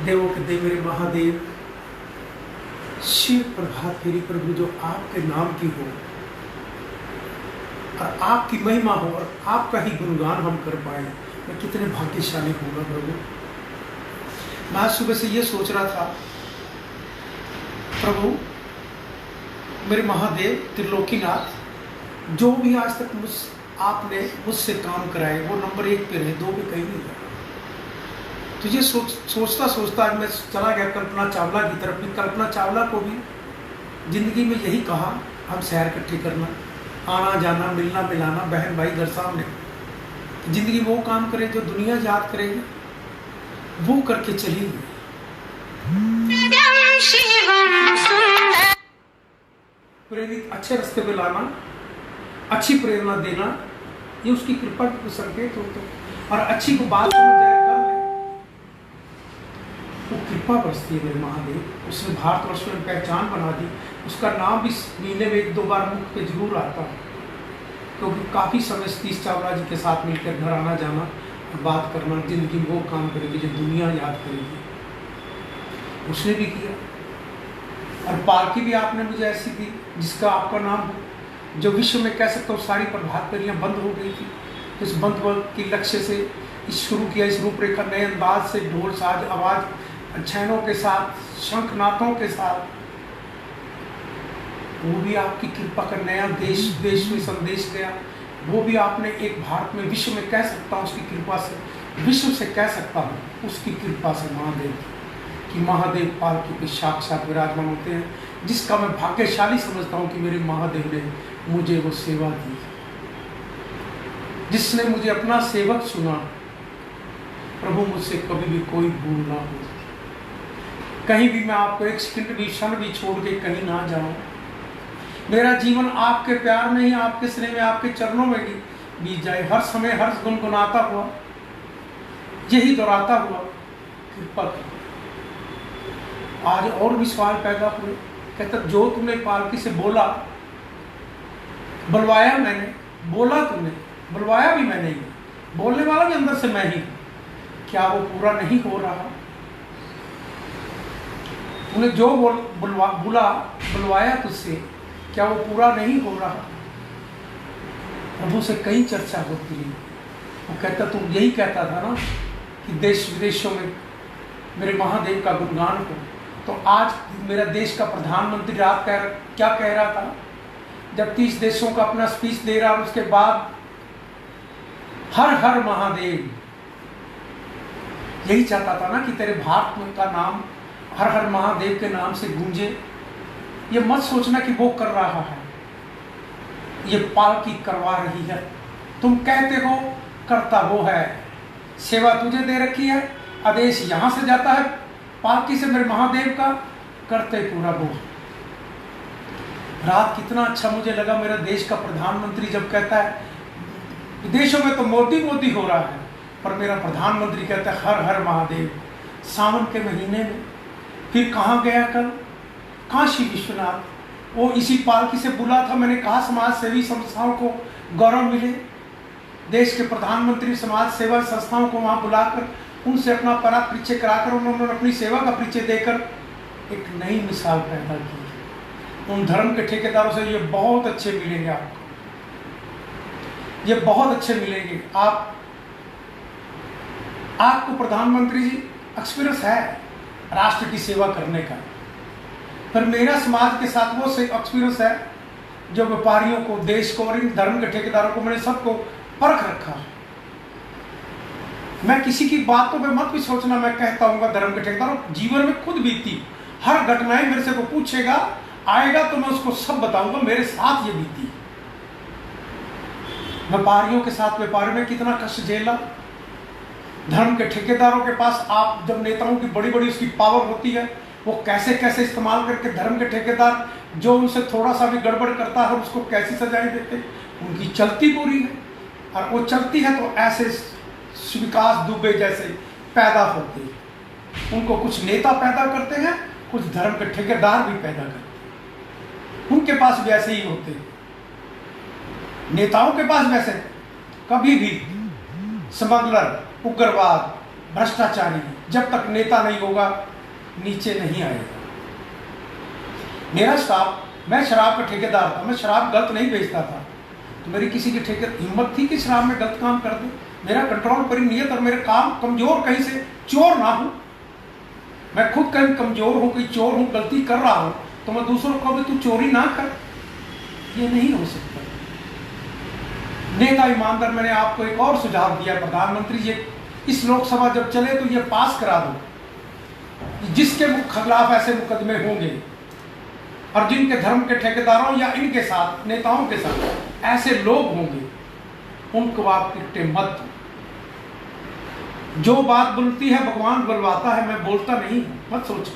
देवों के देव मेरे महादेव, शिव प्रभात फेरी प्रभु जो आपके नाम की हो और आपकी महिमा हो और आपका ही गुणगान हम कर पाए, मैं कितने भाग्यशाली होगा प्रभु। मैं आज सुबह से ये सोच रहा था, प्रभु मेरे महादेव त्रिलोकीनाथ, जो भी आज तक आपने मुझसे काम कराए वो नंबर 1 पे रहे, 2 पे कहीं नहीं गया। तो ये सोचता सोचता आज मैं चला गया कल्पना चावला की तरफ। भी कल्पना चावला को भी जिंदगी में यही कहा, हम सैर इकट्ठे करना, आना जाना, मिलना मिलाना, बहन भाई घर सामने। जिंदगी वो काम करे जो दुनिया याद करेगी, वो करके चली गई। प्रेरित अच्छे रास्ते पे लाना, अच्छी प्रेरणा देना, ये उसकी कृपा को संकेत होते हैं। और अच्छी को बात समझ जाए, कर ले, वो कृपा बरसती है मेरे महादेव। उसने भारतवर्ष में पहचान बना दी। उसका नाम भी महीने में 1-2 बार मुख पे जरूर आता है, क्योंकि तो काफ़ी समय सतीश चावला जी के साथ मिलकर घर आना जाना और बात करना। जिंदगी में वो काम करेगी जो दुनिया याद करेगी, उसने भी किया। और पालकी भी आपने मुझे ऐसी दी जिसका आपका नाम हो, जो विश्व में कह सकता हूँ सारी प्रभात फेरियाँ बंद हो गई थी। इस बंद के लक्ष्य से शुरू किया, इस रूपरेखा नए अंदाज से, ढोल साज आवाज छैनों के साथ, शंखनाथों के साथ, वो भी आपकी कृपा का नया देश देश में संदेश गया। वो भी आपने एक भारत में, विश्व में कह सकता हूँ उसकी कृपा से, विश्व से कह सकता हूँ उसकी कृपा से महादेव कि महादेव पालकी पे साक्षात विराजमान होते हैं, जिसका मैं भाग्यशाली समझता हूँ कि मेरे महादेव ने मुझे वो सेवा दी, जिसने मुझे अपना सेवक चुना। प्रभु मुझसे कभी भी कोई भूल ना हो, कहीं भी मैं आपको एक सेकंड भी, क्षण भी छोड़ के कहीं ना जाऊं। मेरा जीवन आपके प्यार में ही, आपके स्नेह में, आपके चरणों में ही बीत जाए। हर समय हर गुनगुनाता हुआ, यही दोहराता हुआ, कृपा करो। आज और भी सवाल पैदा हुए। कहता जो तुमने पालकी से बोला, बुलवाया मैंने, बोला तुमने, बुलवाया भी मैंने ही, बोलने वाला भी अंदर से मैं ही, क्या वो पूरा नहीं हो रहा? तूने जो बुलवाया तुझसे, क्या वो पूरा नहीं हो रहा? प्रभु से कई चर्चा होती है। वो कहता, तुम यही कहता था ना कि देश विदेशों में मेरे महादेव का गुणगान हो। तो आज मेरा देश का प्रधानमंत्री रात क्या कह रहा था, जब 30 देशों का अपना स्पीच दे रहा, और उसके बाद हर हर महादेव, यही चाहता था ना कि तेरे भारत का नाम हर हर महादेव के नाम से गूंजे। ये मत सोचना कि वो कर रहा है, ये पालकी करवा रही है। तुम कहते हो करता वो है, सेवा तुझे दे रखी है, आदेश यहां से जाता है पालकी से मेरे महादेव का, करते पूरा वो। रात कितना अच्छा मुझे लगा मेरा देश का प्रधानमंत्री जब कहता है, विदेशों में तो मोदी मोदी हो रहा है, पर मेरा प्रधानमंत्री कहता है हर हर महादेव। सावन के महीने में फिर कहाँ गया कल, काशी विश्वनाथ, वो इसी पालकी से बुला था। मैंने कहा समाज सेवी संस्थाओं को गौरव मिले, देश के प्रधानमंत्री समाज सेवा संस्थाओं को वहाँ बुलाकर उनसे अपना परिचय कराकर, उन्होंने अपनी सेवा का परिचय देकर एक नई मिसाल पैदा की। उन धर्म के ठेकेदारों से ये बहुत अच्छे मिलेंगे आपको, ये बहुत अच्छे मिलेंगे। आपको प्रधानमंत्री जी एक्सपीरियंस है राष्ट्र की सेवा करने का, पर मेरा समाज के साथ वो एक्सपीरियंस है जो व्यापारियों को, देश को और इन धर्म के ठेकेदारों को, मैंने सबको परख रखा। मैं किसी की बातों पे मत भी सोचना, मैं कहता हूँ धर्म के ठेकेदारों जीवन में खुद बीती हर घटनाएं मेरे से को पूछेगा, आएगा तो मैं उसको सब बताऊंगा, मेरे साथ ये बीती। व्यापारियों के साथ व्यापारियों ने कितना कष्ट झेला, धर्म के ठेकेदारों के पास आप जब नेताओं की बड़ी बड़ी उसकी पावर होती है, वो कैसे कैसे इस्तेमाल करके धर्म के ठेकेदार जो उनसे थोड़ा सा भी गड़बड़ करता है उसको कैसी सजाएं देते। उनकी चलती पूरी है, और वो चलती है तो ऐसे विकास दुबे जैसे पैदा होते हैं। उनको कुछ नेता पैदा करते हैं, कुछ धर्म के ठेकेदार भी पैदा करते हैं। उनके पास भी ऐसे ही होते हैं। नेताओं के पास वैसे कभी भी स्मगलर, उग्रवाद, भ्रष्टाचारी जब तक नेता नहीं होगा नीचे नहीं आएगा। मेरा स्टाफ, मैं शराब का ठेकेदार था, मैं शराब गलत नहीं बेचता था, तो मेरी किसी की हिम्मत थी कि शराब में गलत काम कर दे? मेरा कंट्रोल पर नियत और मेरे काम कमजोर, कहीं से चोर ना हूं, मैं खुद कहीं कमजोर हूं, कोई चोर हूं, गलती कर रहा हूं, तो मैं दूसरों को भी तू चोरी ना कर, ये नहीं हो सकता। नेता ईमानदार, मैंने आपको एक और सुझाव दिया प्रधानमंत्री जी, इस लोकसभा जब चले तो ये पास करा दो, जिसके खिलाफ ऐसे मुकदमे होंगे और जिनके धर्म के ठेकेदारों या इनके साथ नेताओं के साथ ऐसे लोग होंगे, उनको आप टिकटे मत। जो बात बोलती है भगवान बुलवाता है, मैं बोलता नहीं हूं, मत सोचो।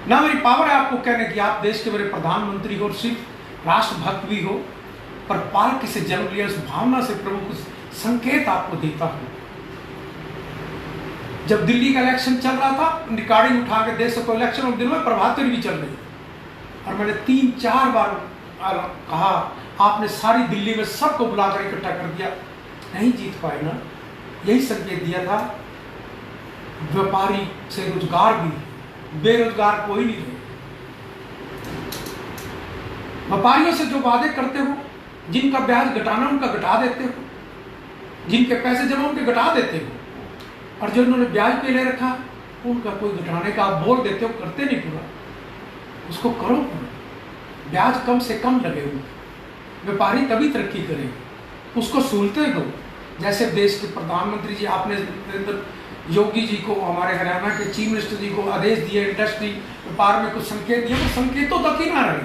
ना मेरी पावर है आपको कहने की आप देश के मेरे प्रधानमंत्री हो, सिर्फ राष्ट्रभक्त भी हो, पर पालकी से जन्म लिया उस भावना से प्रभु कुछ संकेत आपको देता हूं। जब दिल्ली का इलेक्शन चल रहा था, रिकॉर्डिंग उठा के देश को इलेक्शन उन दिनों में प्रभात भी चल रही, और मैंने 3-4 बार कहा, आपने सारी दिल्ली में सबको बुलाकर इकट्ठा कर दिया, नहीं जीत पाए ना। यही संकेत दिया था, व्यापारी से रोजगार भी, बेरोजगार कोई नहीं है। व्यापारियों से जो वादे करते हो, जिनका ब्याज घटाना उनका घटा देते हो, जिनके पैसे जमा उनके घटा देते हो, और जो उन्होंने ब्याज पे ले रखा उनका कोई घटाने का आप बोल देते हो, करते नहीं पूरा, उसको करो पूरा। ब्याज कम से कम लगे हुए, व्यापारी तभी तरक्की करेंगे, उसको सहूलतें दो। जैसे देश के प्रधानमंत्री जी, आपने नरेंद्र योगी जी को, हमारे हरियाणा के चीफ मिनिस्टर जी को आदेश दिए, इंडस्ट्री व्यापार में कुछ संकेत दिए, तो संकेतों तक ही ना रहे,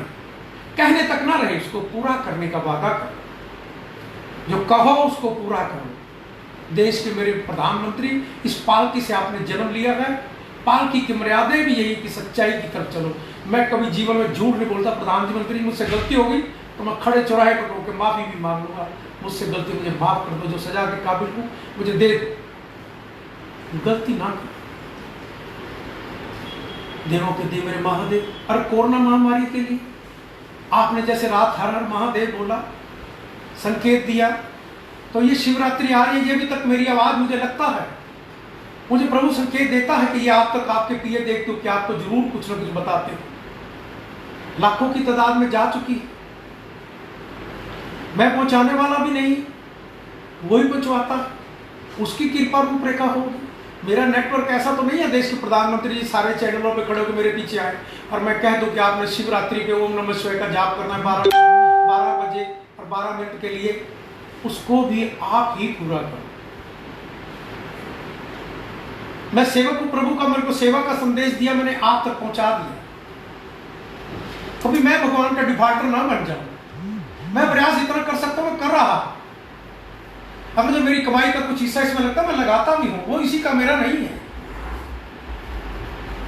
कहने तक ना रहे, उसको पूरा करने का वादा करो, जो कहो उसको पूरा करो। देश के मेरे प्रधानमंत्री, इस पालकी से आपने जन्म लिया है, पालकी की मर्यादा भी यही कि सच्चाई की तरफ चलो। मैं कभी जीवन में झूठ नहीं बोलता। प्रधानमंत्री, मुझसे गलती हो गई तो मैं खड़े चौराहे पर होकर माफी भी मांग लूंगा, मुझसे गलती, मुझे माफ कर दो, जो सजा के काबिल हूं मुझे दे दो, गलती ना कर। देवों के देव मेरे महादेव, और कोरोना महामारी के लिए आपने जैसे रात हर हर महादेव बोला, संकेत दिया, तो ये शिवरात्रि आ रही है, ये भी तक मेरी आवाज मुझे लगता है, मुझे प्रभु संकेत देता है कि ये आप तक आपके प्रिय देखते हो कि आपको जरूर कुछ ना कुछ बताते हो। लाखों की तादाद में जा चुकी है, मैं पहुंचाने वाला भी नहीं, वही पहुंचवाता, उसकी कृपा रूपरेखा होगी। मेरा नेटवर्क ऐसा तो नहीं है देश के प्रधानमंत्री जी सारे चैनलों पे खड़े होकर मेरे पीछे आए और मैं कह दूं कि आपने शिवरात्रि पे ओम नमः शिवाय का जाप करना है 12 बजे और 12 मिनट के लिए, उसको भी आप ही पूरा करो। मैं सेवक हूं, प्रभु का मेरे को सेवा का संदेश दिया, मैंने आप तक पहुंचा दिया। कभी मैं भगवान का डिफाल्टर ना बन जाऊं, मैं प्रयास इतना कर सकता हूं, मैं कर रहा। अब मुझे मेरी कमाई का कुछ हिस्सा इसमें लगता है, मैं लगाता भी हूं, वो इसी का मेरा नहीं है।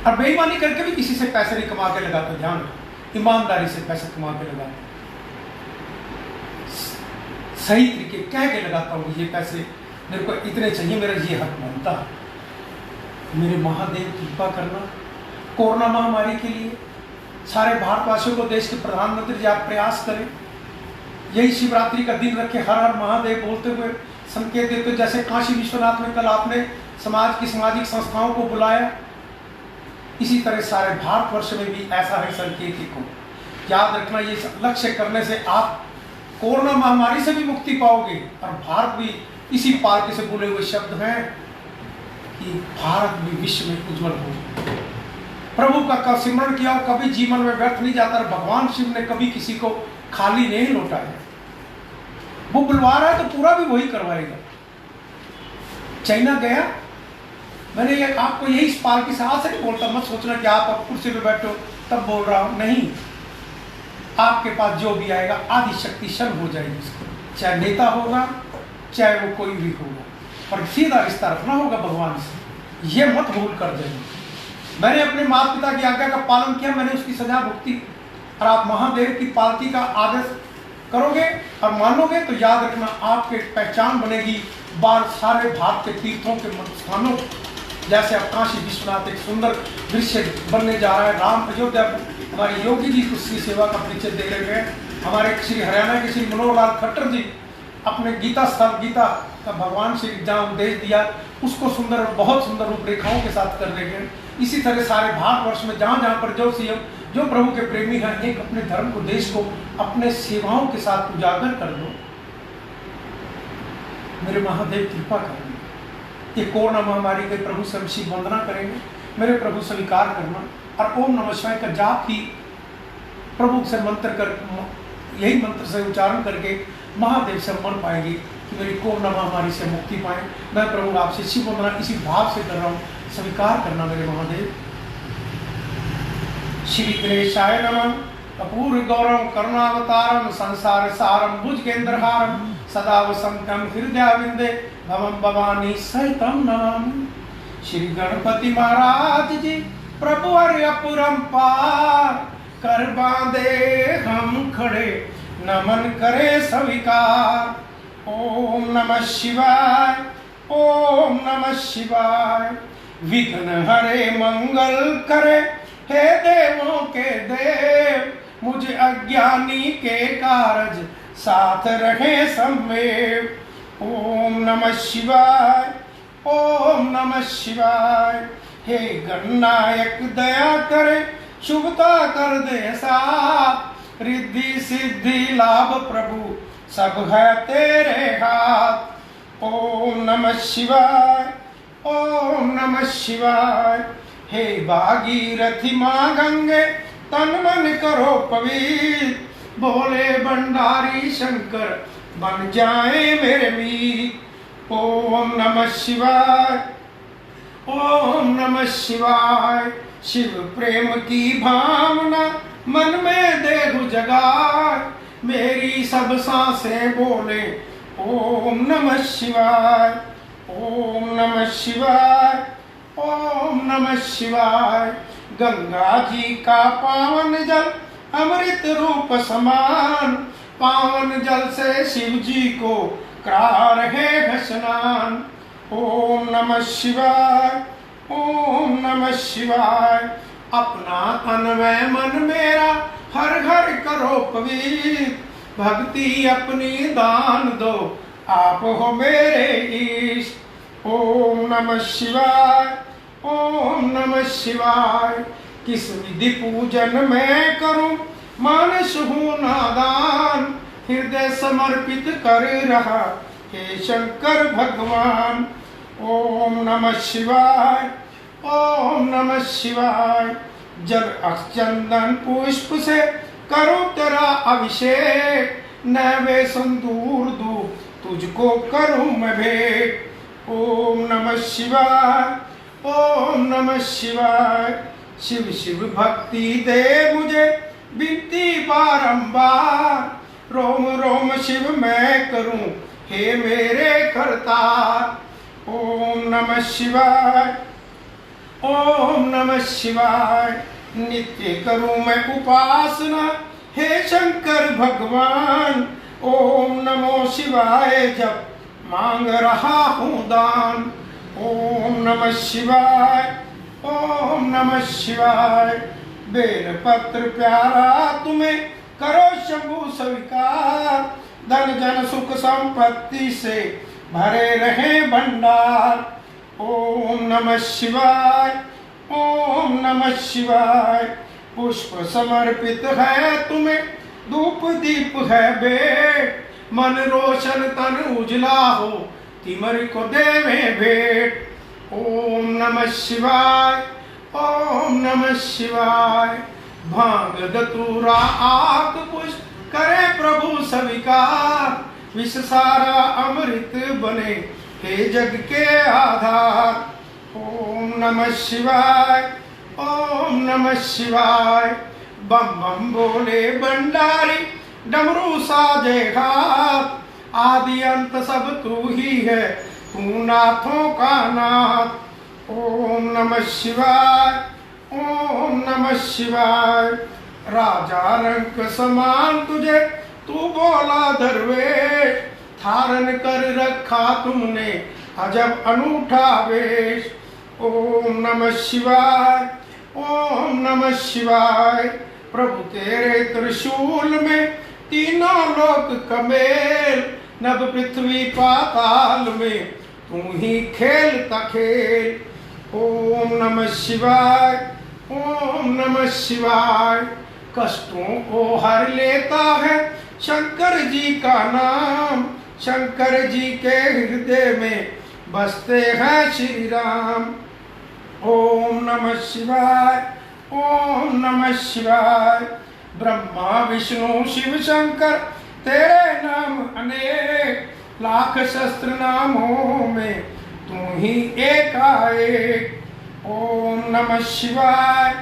और बेईमानी करके भी किसी से पैसे नहीं कमा के लगाता, ध्यान, ईमानदारी से पैसे कमा के लगाता, सही तरीके कह के लगाता हूं, ये पैसे मेरे को इतने चाहिए, मेरा ये हक बनता है। मेरे महादेव कृपा करना। कोरोना महामारी के लिए सारे भारतवासियों को, देश के प्रधानमंत्री जी आप प्रयास करें, यही शिवरात्रि का दिन रखे, हर हर महादेव बोलते हुए संकेत देते। जैसे काशी विश्वनाथ में कल आपने समाज की सामाजिक संस्थाओं को बुलाया, इसी तरह सारे भारतवर्ष में भी ऐसा है संकेत को याद रखना। ये लक्ष्य करने से आप कोरोना महामारी से भी मुक्ति पाओगे और भारत भी, इसी पालकी से बोले हुए शब्द हैं कि भारत भी विश्व में उज्जवल हो। प्रभु का सिमरण किया और कभी जीवन में व्यर्थ नहीं जाता। भगवान शिव ने कभी किसी को खाली नहीं लौटाया, वो बुलवा रहा है तो पूरा भी वही करवाएगा। चाइना गया, मैंने ये आपको यही इस पालकी से आज से नहीं बोलता, मत सोचना कि आप कुर्सी पे बैठो तब बोल रहा हूं, नहीं, आपके पास जो भी आएगा आदि शक्ति क्षण हो जाएगी उसको, चाहे नेता होगा चाहे वो कोई भी होगा, पर सीधा रिश्ता रखना होगा भगवान से, ये मत भूल कर देना। मैंने अपने माता पिता की आज्ञा का पालन किया, मैंने उसकी सजा भुगती, और आप महादेव की पालकी का आदर्श करोगे और मानोगे तो याद रखना आपके पहचान बनेगी बार सारे भारत के तीर्थों के स्थानों, जैसे अब काशी विश्वनाथ एक सुंदर दृश्य बनने जा रहा है। राम अयोध्या, हमारे योगी जी उसकी सेवा का परिचय दे रहे हैं। हमारे श्री हरियाणा के श्री मनोहर लाल खट्टर जी अपने गीता स्थल, गीता का भगवान से जहाँ उपदेश दिया उसको सुंदर और बहुत सुंदर रूपरेखाओं के साथ कर रहे हैं। इसी तरह सारे भारतवर्ष में जहाँ जहाँ पर जो सीएम जो प्रभु के प्रेमी हैं, एक अपने धर्म को, देश को अपने सेवाओं के साथ उजागर कर दो। मेरे महादेव कृपा करेंगे। ये कोरोना महामारी के प्रभु से हम शिव वंदना करेंगे। मेरे प्रभु स्वीकार करना और ओम नमः शिवाय का जाप ही प्रभु से मंत्र कर, यही मंत्र से उच्चारण करके महादेव से मन पाएंगे कि मेरी कोरोना महामारी से मुक्ति पाए। मैं प्रभु आपसे शिव वंदना इसी भाव से कर रहा हूँ, स्वीकार करना मेरे महादेव। श्री गणेशाय नमः। अपूर्व गौरव करुणावतारम संसार सारम भुजगेंद्रहारम सदा वसंतम हृदयाविंदे भवम भवानी सहितम नमामि। श्री गणपति महाराज जी प्रभु अर्यपुरम पार कर बांधे हम खड़े नमन करे स्वीकार। ओम नमः शिवाय ओम नमः शिवाय। विघ्न हरे मंगल करे हे देवों के देव, मुझे अज्ञानी के कारज साथ रहे संवेव। ओम नमः शिवाय ओम नमः शिवाय। हे गणनायक दया करे शुभता कर दे साथ, रिद्धि सिद्धि लाभ प्रभु सब है तेरे हाथ। ओम नमः शिवाय ओम नमः शिवाय। हे भागीरथी माँ गंगे तन मन करो पवित्र, बोले भंडारी शंकर बन जाए मेरे मीत। ओम नमः शिवाय ओम नमः शिवाय। शिव प्रेम की भावना मन में देहु जगाए, मेरी सब सांसें बोले ओम नमः शिवाय ओम नमः शिवाय ओम नमः शिवाय। गंगा जी का पावन जल अमृत रूप समान, पावन जल से शिव जी को करा रहे स्नान। ओम नमः शिवाय ओम नमः शिवाय। अपना तन व मन मेरा हर घर करो पवित्र, भक्ति अपनी दान दो आप हो मेरे ईश। ओम नमः शिवाय ओम नमः शिवाय। किस विधि पूजन मैं करूं मानस हूं नादान, हृदय समर्पित कर रहा हे शंकर भगवान। ओम नमः शिवाय ओम नमः शिवाय। जल अक्षचंदन पुष्प से करो तेरा अभिषेक, नैवे संदूर दूं तुझको करूं मैं भेंट। ओम नमः शिवाय ओम नमः शिवाय। शिव शिव भक्ति दे मुझे विनती बारंबार, रोम रोम शिव मैं करूं हे मेरे करतार। ओम नमः शिवाय ओम नमः शिवाय। नित्य करूं मैं उपासना हे शंकर भगवान, ओम नमो शिवाय जब मांग रहा हूँ दान। ओम नमः शिवाय ओम नमः शिवाय। बेल पत्र प्यारा तुम्हें करो शंभु स्वीकार, धन जन सुख संपत्ति से भरे रहे भंडार। ओम नमः शिवाय ओम नमः शिवाय। पुष्प समर्पित है तुम्हें धूप दीप है भेंट, मन रोशन तन उजला हो तिमर को देवे भेंट। ओम नमः शिवाय ओम नमः शिवाय। भांग धतूरा आक पुष्प करे प्रभु स्वीकार, विष सारा अमृत बने हे जग के आधार। ओम नमः शिवाय ओम नमः शिवाय। बम बम बोले भंडारी डमरू साजे हाथ, आदि अंत सब तू ही है तू नाथों का नाथ। ओम नमः शिवाय ओम नमः शिवाय। राजा रंग समान तुझे तू बोला दरवेश, धारण कर रखा तुमने अजब अनूठा वेश। ओम नमः शिवाय ओम नमः शिवाय। प्रभु तेरे त्रिशूल में तीनों लोक कमेल, नभ पृथ्वी पाताल में तू ही खेलता खेल। ओम नमः शिवाय, ओम नमः शिवाय। कष्टों को हर लेता है शंकर जी का नाम, शंकर जी के हृदय में बसते हैं श्री राम। ओम नमः शिवाय, ओम नमः शिवाय। ब्रह्मा विष्णु शिव शंकर तेरे नाम अनेक, लाख शस्त्र नामों में तू ही एकाएक। ओम नमः शिवाय,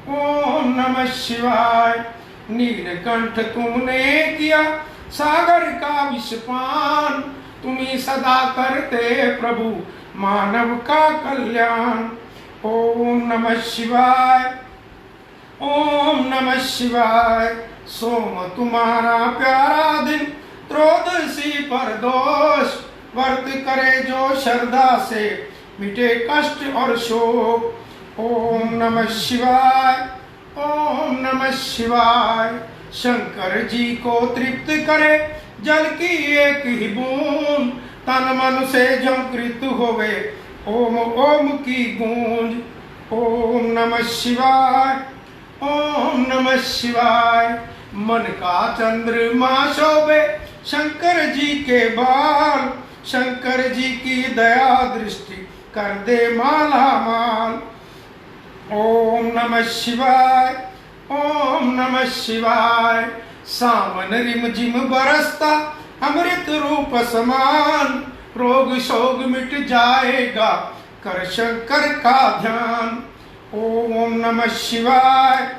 ओम नमः शिवाय। नीलकंठ तुमने किया सागर का विषपान, तुम्ही सदा करते प्रभु मानव का कल्याण। ओम नमः शिवाय, ओम नमः शिवाय। सोम तुम्हारा प्यारा दिन, त्रयोदशी पर दोष, व्रत करे जो श्रद्धा से मिटे कष्ट और शोक। ओम नमः शिवाय, ओम नमः शिवाय। शंकर जी को तृप्त करे जल की एक ही बूंद, तन मन से झंकृत होवे ओम ओम की गूंज। ओम नमः शिवाय, ओम नमः शिवाय। मन का चंद्रमा शोभे शंकर जी के बाल, शंकर जी की दया दृष्टि कर दे माला माल। ओम नमः शिवाय, ओम नमः शिवाय। सावन रिम झिम बरसता अमृत रूप समान, रोग शोक मिट जाएगा कर शंकर का ध्यान। ओम नमः शिवाय,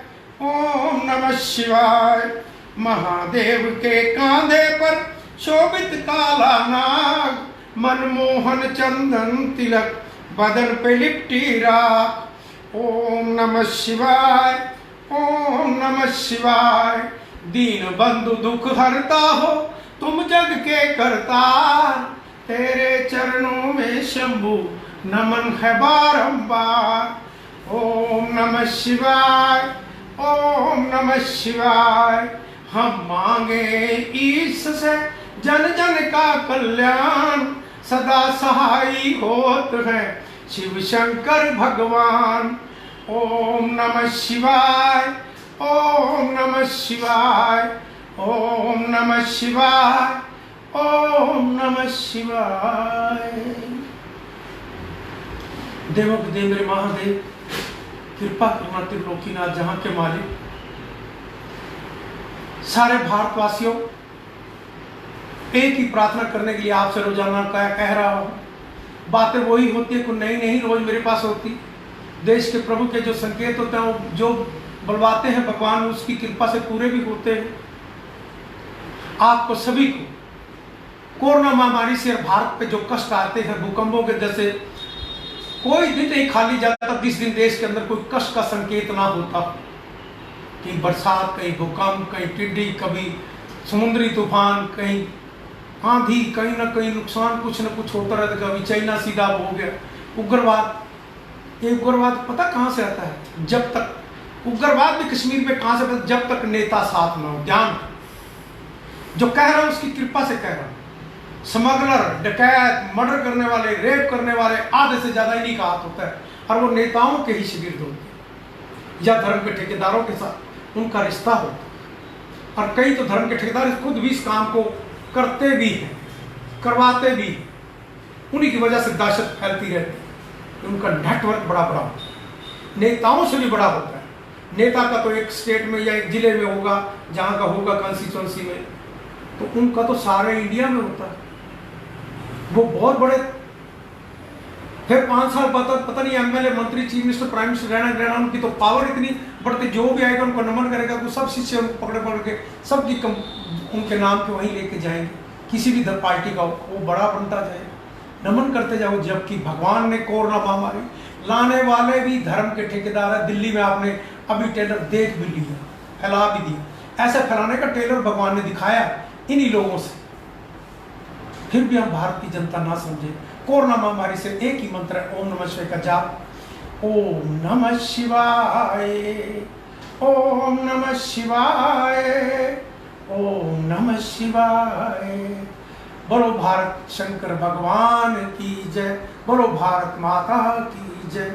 ओम नमः शिवाय। महादेव के कांधे पर शोभित काला नाग, मनमोहन चंदन तिलक बदन पे लिपटी राख। ओम नमः शिवाय, ओम नमः शिवाय। दीन बंधु दुख हरता हो तुम जग के करतार, तेरे चरणों में शंभु नमन है बारंबार। ओम नमः शिवाय, ओम नमः शिवाय। हम मांगे ईश से जन जन का कल्याण, सदा सहाई होत है शिव शंकर भगवान। ओम नमः शिवाय, ओम नमः शिवाय, ओम नमः शिवाय, ओम नमः शिवाय। देवों के देव मेरे महादेव, कृपा करना त्रिलोकीनाथ जहां के मालिक, सारे भारतवासियों एक ही प्रार्थना करने के लिए आपसे रोजाना कह रहा हूं। बातें वही होती है, कोई नई नहीं रोज मेरे पास होती। देश के प्रभु के जो संकेत होते हैं, वो जो बुलवाते हैं भगवान, उसकी कृपा से पूरे भी होते हैं। आपको सभी को कोरोना महामारी से भारत पे जो कष्ट आते हैं, भूकंपों के जैसे कोई दिन नहीं खाली जाता जिस दिन देश के अंदर कोई कष्ट का संकेत ना होता। कहीं बरसात, कहीं भूकंप, कहीं टिड्डी, कभी समुद्री तूफान, कहीं आंधी, कहीं ना कहीं नुकसान कुछ न कुछ होता रहता। कभी चाइना सीधा हो गया, उग्रवाद। ये उग्रवाद पता कहाँ से आता है? जब तक उग्रवाद भी कश्मीर पे कहाँ से आता है? जब तक नेता साथ ना हो। ध्यान, जो कह रहा हूं उसकी कृपा से कह रहा हूं। स्मगलर, डकैत, मर्डर करने वाले, रेप करने वाले आधे से ज्यादा इन्हीं का हाथ होता है, और वो नेताओं के ही शिविर होते हैं या धर्म के ठेकेदारों के साथ उनका रिश्ता होता है। और कई तो धर्म के ठेकेदार खुद भी इस काम को करते भी हैं, करवाते भी। उन्हीं की वजह से दहशत फैलती रहती है। उनका नेटवर्क बड़ा बड़ा होता है, नेताओं से भी बड़ा होता है। नेता का तो एक स्टेट में या एक जिले में होगा, जहां का होगा कंस्टिट्यूंसी में, तो उनका तो सारे इंडिया में होता है। वो बहुत बड़े, फिर 5 साल पता नहीं एमएलए, मंत्री, चीफ मिनिस्टर, प्राइम मिनिस्टर रहना, उनकी तो पावर इतनी बढ़ती, जो भी आएगा उनको नमन करेगा, तो सब शिष्य उनको पकड़ के सबकी उनके नाम के वहीं लेके जाएंगे। किसी भी पार्टी का वो बड़ा बनता जाए, नमन करते जाओ। जबकि भगवान ने कोरोना महामारी लाने वाले भी धर्म के ठेकेदार है। दिल्ली में आपने अभी टेलर देख भी लिया, फैला भी दिया। ऐसे फैलाने का टेलर भगवान ने दिखाया इन्हीं लोगों से। फिर भी हम भारत की जनता ना समझे। कोरोना महामारी से एक ही मंत्र है, ओम नमः शिवाय का जाप। ओम नमः शिवाय, ओम नमः शिवाय, ओम नमः शिवाय। बोलो भारत शंकर भगवान की जय, बोलो भारत माता की जय।